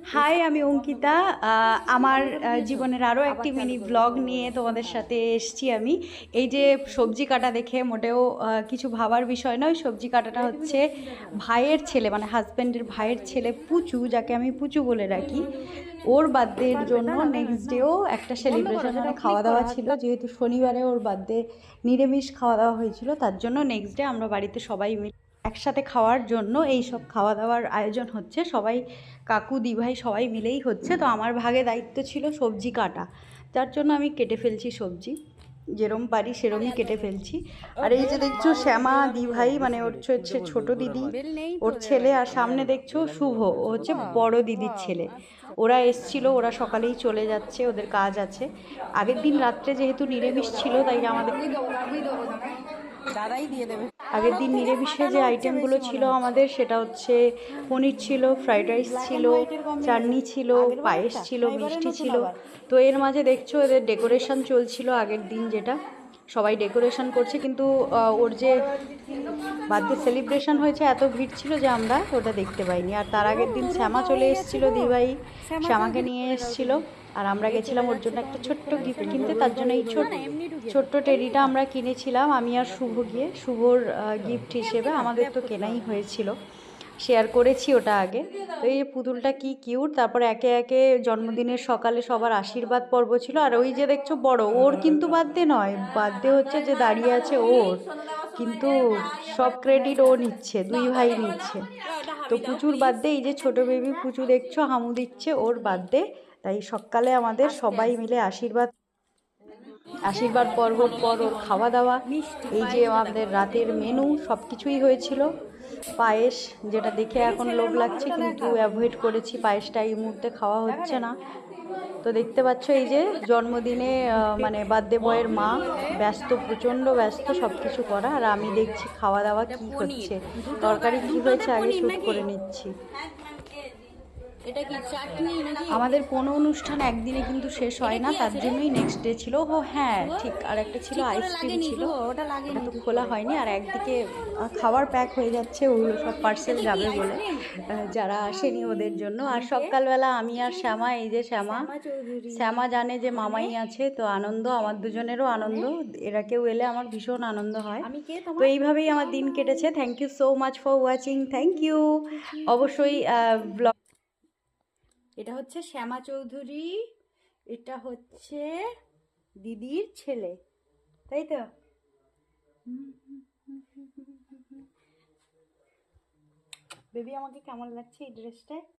High, আমি অঙ্কিতা। আমার জীবনের আরও একটি মিনি ব্লগ নিয়ে তোমাদের সাথে এসেছি আমি। এই যে সবজি কাটা দেখে মোটেও কিছু ভাবার বিষয় নয়। সবজি কাটাটা হচ্ছে ভাইয়ের ছেলে, মানে হাজব্যান্ডের ভাইয়ের ছেলে পুচু, যাকে আমি পুচু বলে রাখি। ওর বার্থডের জন্য নেক্সট ডেও একটা সেলিব্রেশন, মানে খাওয়া দাওয়া ছিল। যেহেতু শনিবারে ওর বার্থডে, নিরামিষ খাওয়া দাওয়া হয়েছিল, তার জন্য নেক্সট ডে আমরা বাড়িতে সবাই মিলে একসাথে খাওয়ার জন্য এই সব খাওয়া দাওয়ার আয়োজন হচ্ছে। সবাই, কাকু দিভাই সবাই মিলেই হচ্ছে। তো আমার ভাগে দায়িত্ব ছিল সবজি কাটা, যার জন্য আমি কেটে ফেলছি সবজি, যেরম পারি সেরমই কেটে ফেলছি। আর এই যে দেখছো শ্যামা দিভাই, মানে ওর হচ্ছে ছোট দিদি, ওর ছেলে। আর সামনে দেখছো শুভ, ও হচ্ছে বড় দিদির ছেলে। ওরা এসছিল, ওরা সকালেই চলে যাচ্ছে, ওদের কাজ আছে। আগের দিন রাত্রে যেহেতু নিরামিষ ছিল, তাই আমাদের দাদাই দিয়ে দেবে। আগের দিন নিরামিষে যে আইটেমগুলো ছিল আমাদের, সেটা হচ্ছে পনির ছিল, ফ্রাইড রাইস ছিল, চাটনি ছিল, পায়েস ছিল, মিষ্টি ছিল। তো এর মাঝে দেখছো এদের ডেকোরেশন চলছিল আগের দিন, যেটা সবাই ডেকোরেশন করছে। কিন্তু ওর যে বার্থডে সেলিব্রেশন হয়েছে, এত ভিড় ছিল যে আমরা ওটা দেখতে পাইনি। আর তার আগের দিন শ্যামা চলে এসেছিল, দিভাই শ্যামাকে নিয়ে এসেছিল। আর আমরা গেছিলাম ওর জন্য একটা ছোট্ট গিফট কিনতে। তার জন্য এই ছোট্ট টেডিটা আমরা কিনেছিলাম, আমি আর শুভ গিয়ে। শুভর গিফট হিসেবে আমাদের তো কেনাই হয়েছিল, শেয়ার করেছি ওটা আগে। তো এই পুতুলটা কি কিউট। তারপরে একে একে জন্মদিনের সকালে সবার আশীর্বাদ পর্ব ছিল। আর ওই যে দেখছো বড়, ওর কিন্তু বার্থডে নয়, বার্থডে হচ্ছে যে দাঁড়িয়ে আছে ওর, কিন্তু সব ক্রেডিট ও নিচ্ছে, দুই ভাই নিচ্ছে। তো পুচুর বার্থডে, এই যে ছোট বেবি পুচু দেখছো হামু দিচ্ছে, ওর বার্থডে। তাই সকালে আমাদের সবাই মিলে আশীর্বাদ আশীর্বাদ পর্বর পর ওর খাওয়া দাওয়া। এই যে আমাদের রাতের মেনু সব কিছুই হয়েছিল। পায়েস, যেটা দেখে এখন লোভ লাগছে, কিন্তু অ্যাভয়েড করেছি, পায়েসটা এই মুহূর্তে খাওয়া হচ্ছে না। তো দেখতে পাচ্ছ এই যে জন্মদিনে মানে বার্থডে বয়ের মা ব্যস্ত, প্রচণ্ড ব্যস্ত সব কিছু করা। আর আমি দেখছি খাওয়া দাওয়া কি হচ্ছে, তরকারি কি হয়েছে আগে শ্যুট করে নিচ্ছি। এটা কি চাটনি নাকি? আমাদের কোনো অনুষ্ঠান একদিনে কিন্তু শেষ হয় না, তার জন্যই নেক্সট ডে ছিল। ও হ্যাঁ ঠিক, আর একটা ছিল আইসক্রিম ছিল, ওটা লাগে ওটা তো খোলা হয়নি। আর একদিকে খাবার প্যাক হয়ে যাচ্ছে, ওগুলো সব পার্সেল যাবে বলে, যারা আসেনি ওদের জন্য। আর সকালবেলা আমি আর শ্যামা, এই যে শ্যামা, শ্যামা জানে যে মামাই আছে, তো আনন্দ, আমার দুজনেরও আনন্দ। এরা কেউ এলে আমার ভীষণ আনন্দ হয়। তো এইভাবেই আমার দিন কেটেছে। Thank you so much for watching, thank you. অবশ্যই ব্লগ। এটা হচ্ছে শ্যামা চৌধুরী, এটা হচ্ছে দিদির ছেলে, তাই তো? বেবি, আমাকে কেমন লাগছে এই ড্রেসটায়?